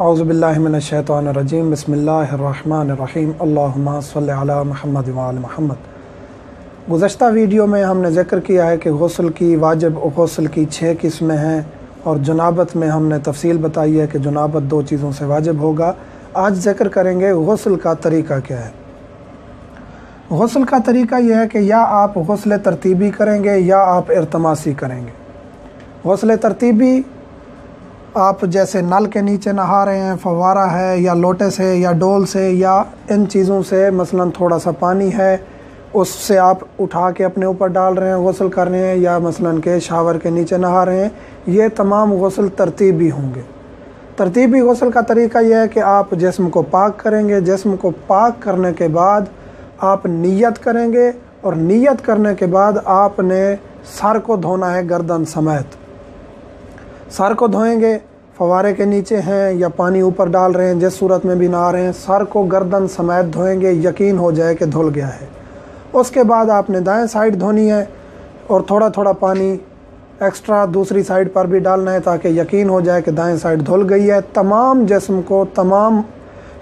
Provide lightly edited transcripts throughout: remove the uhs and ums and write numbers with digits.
औज़ुबिल्लाहि मिनश्शैतानिर्रजीम बिस्मिल्लाहिर्रहमानिर्रहीम अल्लाहुम्मा सल्लि अला मुहम्मद व आले मुहम्मद। गुज़श्ता वीडियो में हमने ज़िक्र किया है कि गुस्ल की वाजिब गुस्ल की 6 किस्में हैं और जनाबत में हमने तफसील बताई है कि जनाबत 2 चीज़ों से वाजिब होगा। आज ज़िक्र करेंगे गुस्ल का तरीका क्या है। गुस्ल का तरीका यह है कि या आप गुस्ल तरतीबी करेंगे या आप इर्तमासी करेंगे। गुस्ल तरतीबी आप जैसे नल के नीचे नहा रहे हैं, फव्वारा है या लोटे से या डोल से या इन चीज़ों से, मसलन थोड़ा सा पानी है उससे आप उठा के अपने ऊपर डाल रहे हैं, गुस्ल कर रहे हैं, या मसलन के शावर के नीचे नहा रहे हैं, ये तमाम गुस्ल तरतीबी होंगे। तरतीबी गुस्ल का तरीका यह है कि आप जिस्म को पाक करेंगे। जिस्म को पाक करने के बाद आप नियत करेंगे और नियत करने के बाद आपने सर को धोना है गर्दन समेत। सर को धोएंगे, फवारे के नीचे हैं या पानी ऊपर डाल रहे हैं, जिस सूरत में भी नहा रहे हैं, सर को गर्दन समेत धोएंगे, यकीन हो जाए कि धुल गया है। उसके बाद आपने दाएं साइड धोनी है और थोड़ा थोड़ा पानी एक्स्ट्रा दूसरी साइड पर भी डालना है ताकि यकीन हो जाए कि दाएं साइड धुल गई है। तमाम जिस्म को, तमाम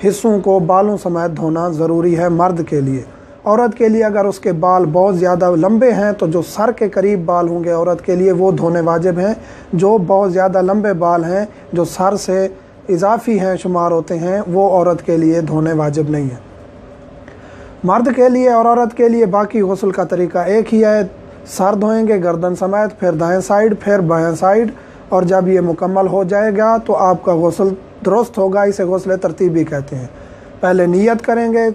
हिस्सों को बालों समेत धोना ज़रूरी है मर्द के लिए। औरत के लिए अगर उसके बाल बहुत ज़्यादा लंबे हैं तो जो सर के करीब बाल होंगे औरत के लिए वो धोने वाजिब हैं। जो बहुत ज़्यादा लंबे बाल हैं, जो सर से इजाफी हैं शुमार होते हैं, वो औरत के लिए धोने वाजिब नहीं है। मर्द के लिए और औरत के लिए बाकी गुस्ल का तरीका एक ही है। सर धोएंगे गर्दन समेत, फिर दाएं साइड, फिर बाएं साइड, और जब ये मुकम्मल हो जाएगा तो आपका गुस्ल दुरुस्त होगा। इसे गुस्ल तरतीबी कहते हैं। पहले नियत करेंगे,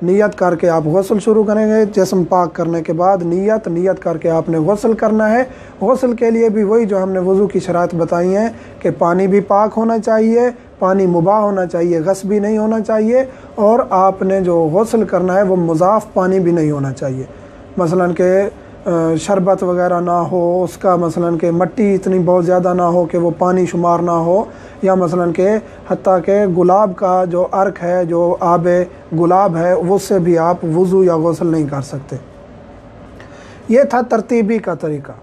नियत करके आप गुस्ल शुरू करेंगे। जिस्म पाक करने के बाद नियत करके आपने गुस्ल करना है। गुस्ल के लिए भी वही जो हमने वज़ू की शरात बताई हैं कि पानी भी पाक होना चाहिए, पानी मुबाह होना चाहिए, गस्बी नहीं होना चाहिए, और आपने जो गुस्ल करना है वो मुज़ाफ़ पानी भी नहीं होना चाहिए। मसलन के शरबत वगैरह ना हो उसका, मसलन के मट्टी इतनी बहुत ज़्यादा ना हो कि वो पानी शुमार ना हो, या मसलन के हत्ता के गुलाब का जो अर्क है, जो आब गुलाब है, उससे भी आप वज़ू या गुस्ल नहीं कर सकते। ये था तरतीबी का तरीका।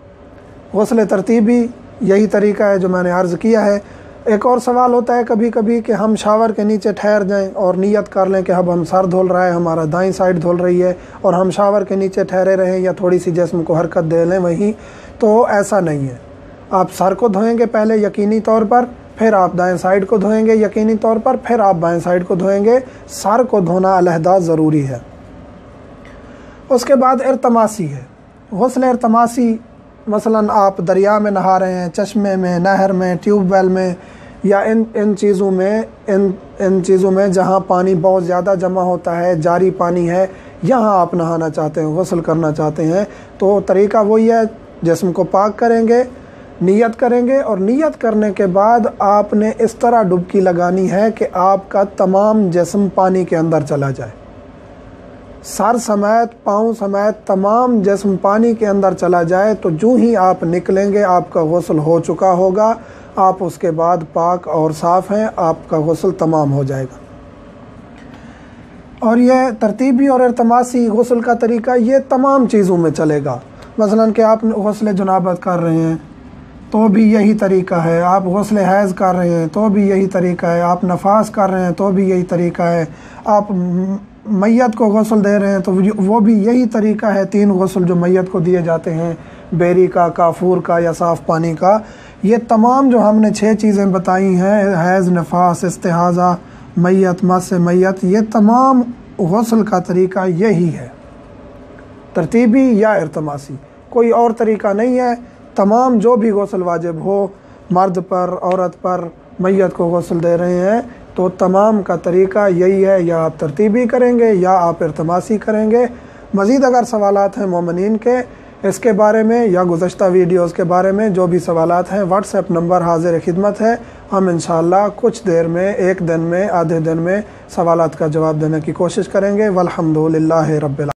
गुस्ल तरतीबी यही तरीका है जो मैंने अर्ज़ किया है। एक और सवाल होता है कभी कभी कि हम शावर के नीचे ठहर जाएं और नियत कर लें कि अब हम सर धुल रहा है, हमारा दाईं साइड धुल रही है, और हम शावर के नीचे ठहरे रहें या थोड़ी सी जिस्म को हरकत दे लें वहीं, तो ऐसा नहीं है। आप सर को धोएंगे पहले यकीनी तौर पर, फिर आप दाएं साइड को धोएंगे यकीनी तौर पर, फिर आप बाएं साइड को धोएंगे। सर को धोना अलहदा ज़रूरी है। उसके बाद इर्तमासी है। गुस्ल इर्तमासी, मसलन आप दरिया में नहा रहे हैं, चश्मे में, नहर में, ट्यूबवेल में, या इन चीज़ों में जहाँ पानी बहुत ज़्यादा जमा होता है, जारी पानी है, यहाँ आप नहाना चाहते हैं, गुस्ल करना चाहते हैं, तो तरीका वही है। जिस्म को पाक करेंगे, नियत करेंगे, और नियत करने के बाद आपने इस तरह डुबकी लगानी है कि आपका तमाम जिस्म पानी के अंदर चला जाए। सर समेत, पाँव समेत तमाम जिस्म पानी के अंदर चला जाए, तो जो ही आप निकलेंगे आपका गुस्ल हो चुका होगा। आप उसके बाद पाक और साफ़ हैं, आपका गुस्ल तमाम हो जाएगा। और यह तरतीबी और इर्तमासी गुस्ल का तरीका ये तमाम चीज़ों में चलेगा। मसलन कि आप गुस्ल जनाबत कर रहे हैं तो भी यही तरीका है, आप गुस्ल हैज़ कर रहे हैं तो भी यही तरीका है, आप नफास कर रहे हैं तो भी यही तरीका है, आप मैयत को गुस्ल दे रहे हैं तो वो भी यही तरीका है। 3 गुस्ल जो मैयत को दिए जाते हैं, बेरी का, काफूर का या साफ़ पानी का, ये तमाम जो हमने 6 चीज़ें बताई हैं, हैज़, नफास, इस्तिहाज़ा, मैयत, मस मैयत, ये तमाम गुस्ल का तरीका यही है, तरतीबी या इर्तमासी। कोई और तरीका नहीं है। तमाम जो भी गुस्ल वाजिब हो, मर्द पर, औरत पर, मैयत को गुस्ल दे रहे हैं, तो तमाम का तरीका यही है। या आप तरतीबी करेंगे या आप इर्तमासी करेंगे। मज़ीद अगर सवालात हैं मोमिनीन के इसके बारे में या गुज़श्ता वीडियोज़ के बारे में, जो भी सवालात हैं, व्हाट्सएप नंबर हाज़िर खिदमत है। हम इंशाअल्लाह कुछ देर में, 1 दिन में, आधे दिन में सवालात का जवाब देने की कोशिश करेंगे। वल्हम्दुलिल्लाहि रब्बिल